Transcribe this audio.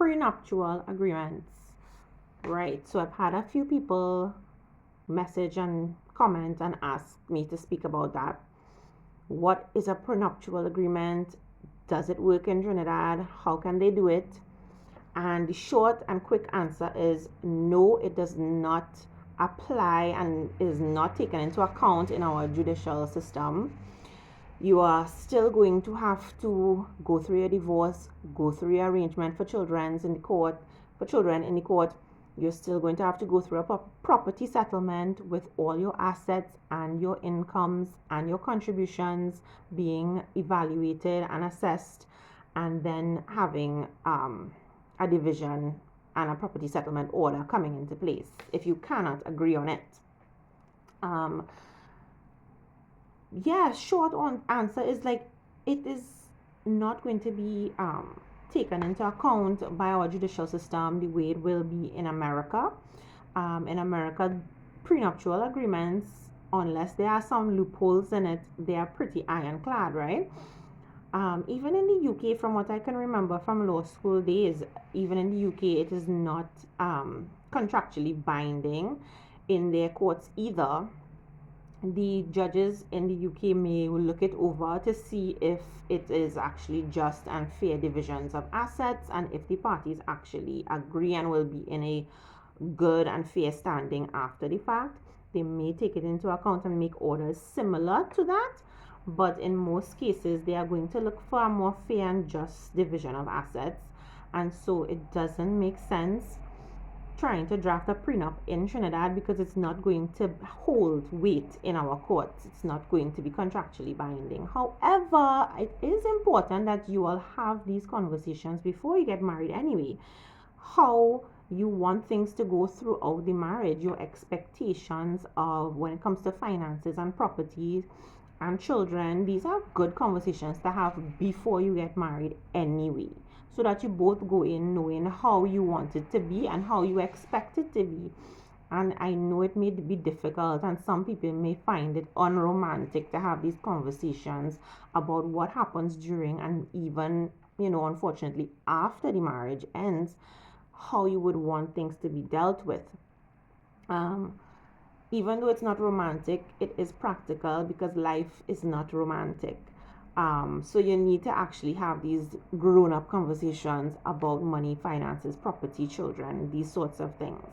Prenuptial agreements. Right, so I've had a few people message and comment and ask me to speak about that. What is a prenuptial agreement? Does it work in Trinidad? How can they do it? And the short and quick answer is no, it does not apply and is not taken into account in our judicial system. You are still going to have to go through your divorce, go through your arrangement for children in the court, You're still going to have to go through a property settlement with all your assets and your incomes and your contributions being evaluated and assessed, and then having a division and a property settlement order coming into place if you cannot agree on it. Short answer is like it is not going to be taken into account by our judicial system the way it will be in America. In America, prenuptial agreements, unless there are some loopholes in it, they are pretty ironclad, right? Even in the UK, from what I can remember from law school days, even in the UK, it is not contractually binding in their courts either. The judges in the UK may look it over to see if it is actually just and fair divisions of assets, and if the parties actually agree and will be in a good and fair standing after the fact. They may take it into account and make orders similar to that, but in most cases they are going to look for a more fair and just division of assets, and so it doesn't make sense trying to draft a prenup in Trinidad because it's not going to hold weight in our courts. It's not going to be contractually binding. However, it is important that you all have these conversations before you get married anyway. How you want things to go throughout the marriage, your expectations of when it comes to finances and properties and children. These are good conversations to have before you get married anyway, so that you both go in knowing how you want it to be and how you expect it to be. And I know it may be difficult, and some people may find it unromantic to have these conversations about what happens during and even, unfortunately, after the marriage ends, how you would want things to be dealt with. Even though it's not romantic, it is practical because life is not romantic. So you need to actually have these grown-up conversations about money, finances, property, children, these sorts of things.